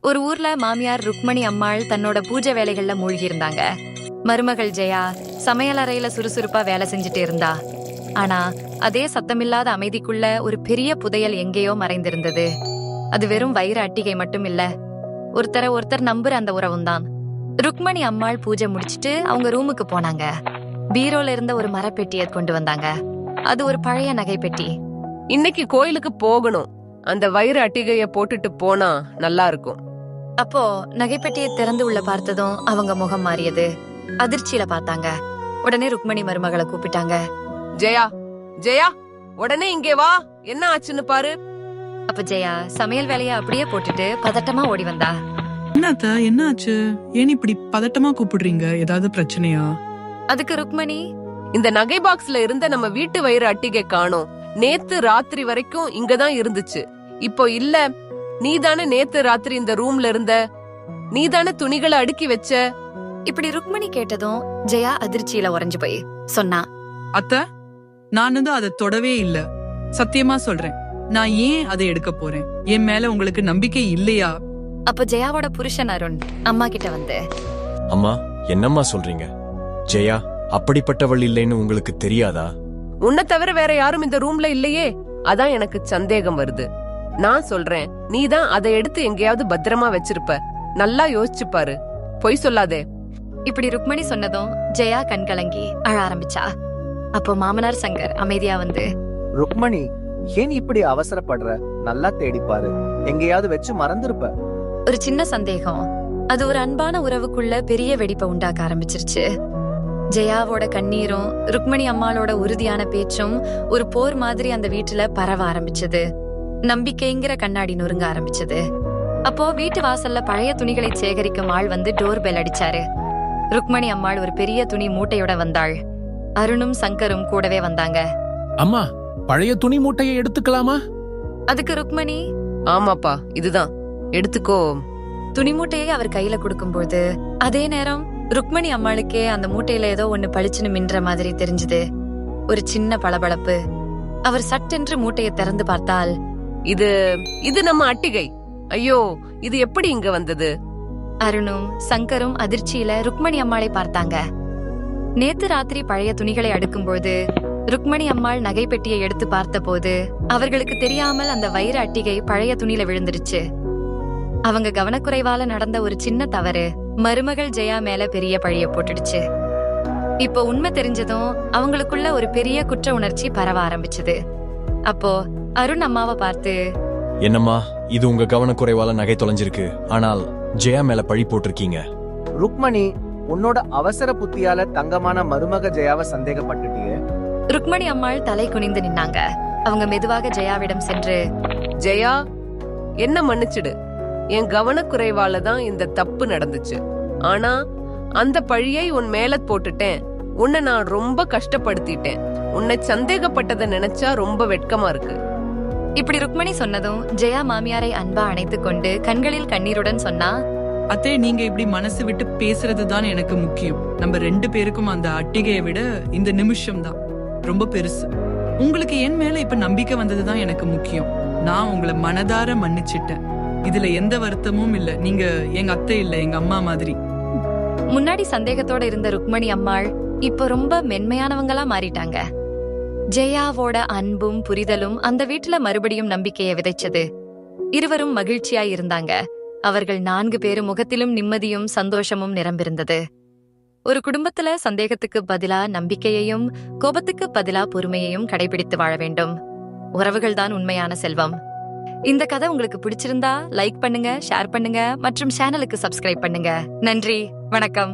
ஒரு ஊர்ல மாமியார் ருக்மணி அம்மாள் தன்னோட பூஜை வேலைகள்ல மூழ்கி இருந்தாங்க. மருமகள் ஜெயா சமையலறையில சுறுசுறுப்பா வேலை செஞ்சுட்டு இருந்தா. ஆனா அதே சத்தமில்லாத அமைதிக்குள்ள ஒரு பெரிய புதையல் எங்கேயோ மறைந்திருந்தது. அது வெறும் வைர அட்டிகை மட்டும் இல்ல, ஒருத்தர் நம்புற அந்த உறவும் தான். ருக்மணி அம்மாள் பூஜை முடிச்சிட்டு அவங்க ரூமுக்கு போனாங்க. பீரோல இருந்த ஒரு மரப்பெட்டியை கொண்டு வந்தாங்க. அது ஒரு பழைய நகை பெட்டி. இன்னைக்கு கோயிலுக்கு போகணும், அந்த வைர அட்டிகைய போட்டுட்டு போனா நல்லா இருக்கும். அப்போ நகைப்பெட்டியை திறந்து உள்ள பார்த்ததும் அவங்க முகம் மாறியது. அதிர்ச்சியில பார்த்தாங்க. உடனே ருக்மணி மருமகளை கூப்பிட்டாங்க. ஜெயா, ஜெயா, உடனே இங்கே வா, என்ன ஆச்சுன்னு பாரு. அப்ப ஜெயா சமையல் வேலைய அப்படியே போட்டுட்டு பதட்டமா ஓடி வந்தா. என்னத்த, என்ன ஆச்சு? ஏன் இப்படி பதட்டமா கூப்பிடுறீங்க? ஏதாவது பிரச்சனையா? அதுக்கு ருக்மணி, இந்த நகை பாக்ஸ்ல இருந்த நம்ம வீட்டு வைர அட்டிகை காணோம். நேத்து ராத்திரி வரைக்கும் இங்கதான் இருந்துச்சு, இப்போ இல்ல. நீதானே நேத்து ராத்திரி இந்த ரூம்ல இருந்த, நீதானே துணிகளை அடுக்கி வச்ச. இப்படி ருக்மணி கேட்டதும் ஜெயா அதிர்ச்சியில உறைஞ்சு போய் சொன்னா, அத்த, நான் அதை தொடவே இல்ல. சத்தியமா சொல்றேன், நான் ஏன் அதை எடுக்க போறேன்? என் மேல உங்களுக்கு நம்பிக்கை இல்லையா? அப்ப ஜெயாவோட புருஷன் அருண் அம்மா கிட்ட வந்து, அம்மா, என்னம்மா சொல்றீங்க? ஜெயா அப்படிப்பட்டவள் இல்லைன்னு உங்களுக்கு தெரியாதா? உன்னை தவிர வேற யாரும் இந்த ரூம்ல இல்லையே, அதான் எனக்கு சந்தேகம் வருது. நான் சொல்றேன், நீதான் அதை எடுத்து எங்கேயாவது பத்திரமா வச்சிருப்ப. நல்லா யோசிச்சு பாரு, பொய் சொல்லாதே. இப்படி ருக்மணி சொன்னதும் ஜெயா கண்கலங்கி அழ ஆரம்பிச்சா. அப்போ மாமனார் சங்கர் அமைதியா வந்து, ருக்மணி, ஏன் இப்படி அவசரப்படுற? நல்லா தேடிப்பாரு, எங்கேயாவது வச்சு மறந்துருப்ப. ஒரு சின்ன சந்தேகம் அது ஒரு அன்பான உறவுக்குள்ள பெரிய வெடிப்பை உண்டாக்க ஆரம்பிச்சிருச்சு. ஜெயாவோட கண்ணீரும் ருக்மணி அம்மாளோட உறுதியான பேச்சும் ஒரு போர் மாதிரி அந்த வீட்டுல பரவ ஆரம்பிச்சது. நம்பிக்கைங்கிற கண்ணாடி நொறுங்க ஆரம்பிச்சது. அப்போ வீட்டு வாசல்ல பழைய துணிகளை சேகரிக்கும் ஆள் வந்து டோர் பெல் அடிச்சாரு. ருக்மணி அம்மாள் ஒரு பெரிய துணி மூட்டையோட வந்தாள். அருணும் சங்கரும் கூடவே வந்தாங்க. அம்மா, பழைய துணி மூட்டையை எடுத்துக்கலாமா? அதுக்கு ருக்மணி, ஆமாப்பா, இதுதான், எடுத்துக்கோ. துணி மூட்டையை அவர் கையில கொடுக்கும்போது அதே நேரம் ருக்மணி அம்மாளுக்கே அந்த மூட்டையில ஏதோ ஒண்ணு பளிச்சுன்னு மின்ற மாதிரி தெரிஞ்சது. ஒரு சின்ன பளபளப்பு. அவர் சட்டென்று மூட்டையை திறந்து பார்த்தால், இது நம்ம அட்டிகை. ஐயோ, இது எப்படி இங்க வந்தது? அருணும் சங்கரும் அதிர்ச்சியில ருக்மணி அம்மாளை பார்த்தாங்க. நேத்து ராத்திரி பழைய துணிகளை அடுக்கும்போது ருக்மணி அம்மாள் நகை பெட்டியை எடுத்து பார்த்த போது அவர்களுக்கு தெரியாமல் அந்த வைர அட்டிகை பழைய துணியில விழுந்துருச்சு. அவங்க கவனக்குறைவால நடந்த ஒரு சின்ன தவறு மருமகள் ஜெயா மேல பெரிய பழிய போட்டுடுச்சு. இப்போ உண்மை தெரிஞ்சதும் அவங்களுக்குள்ள ஒரு பெரிய குற்ற உணர்ச்சி பரவ ஆரம்பிச்சது. அப்போ அருண் அம்மாவை பார்த்து, என்னம்மா, இது உங்க கவனக்குறைவால நகை தொலைஞ்சிருக்கு, ஆனால் ஜெயா மேல பழி போட்டிருக்கீங்க. ருக்மணி, உன்னோட அவசர புத்தியால தங்கமான மருமக ஜெயாவை சந்தேகப்பட்டுட்டியே. ருக்மணி அம்மாள் தலை குனிந்து நின்னாங்க. அவங்க மெதுவாக ஜெயாவிடம் சென்று, ஜெயா, என்ன மன்னிச்சிடு. என் கவனக்குறைவால தான் இந்த தப்பு நடந்துச்சு. ஆனா அந்த பழியை உன் மேல போட்டுட்டேன். உன்னை நான் ரொம்ப கஷ்டப்படுத்திட்டேன். உன்னை சந்தேகப்பட்டதை நினைச்சா ரொம்ப வெட்கமா இருக்கு. இப்படி ருக்மணி சொன்னதும் ஜெயா மாமியாரை அன்பா அணைத்துக் கொண்டு கண்களில் கண்ணீருடன் சொன்னா, அத்தே, நீங்க இப்படி மனசு விட்டு பேசுறதுதான் எனக்கு முக்கியம். நம்ம 2 பேருக்கும் அந்த அட்டிகையை விட இந்த நிமிஷம் தான் ரொம்ப பெருசு. உங்களுக்கு என் மேல இப்ப நம்பிக்கை வந்ததுதான் எனக்கு முக்கியம். நான் உங்களை மனதார மன்னிச்சிட்டேன். இதுல எந்த வருத்தமும் இல்ல. நீங்க எங்க அத்தை இல்ல, எங்க அம்மா மாதிரி. முன்னாடி சந்தேகத்தோட இருந்த ருக்மணி அம்மாள் இப்போ ரொம்ப மென்மையானவங்களா மாறிட்டாங்க. ஜெயாவோட அன்பும் புரிதலும் அந்த வீட்டுல மறுபடியும் நம்பிக்கையை விதைச்சது. இருவரும் மகிழ்ச்சியாய் இருந்தாங்க. அவர்கள் 4 பேரும் முகத்திலும் நிம்மதியும் சந்தோஷமும் நிரம்பிருந்தது. ஒரு குடும்பத்துல சந்தேகத்துக்கு பதிலா நம்பிக்கையையும் கோபத்துக்கு பதிலா பொறுமையையும் கடைபிடித்து வாழ வேண்டும். உறவுகள் தான் உண்மையான செல்வம். இந்த கதை உங்களுக்கு பிடிச்சிருந்தா லைக் பண்ணுங்க, ஷேர் பண்ணுங்க மற்றும் சேனலுக்கு சப்ஸ்கிரைப் பண்ணுங்க. நன்றி, வணக்கம்.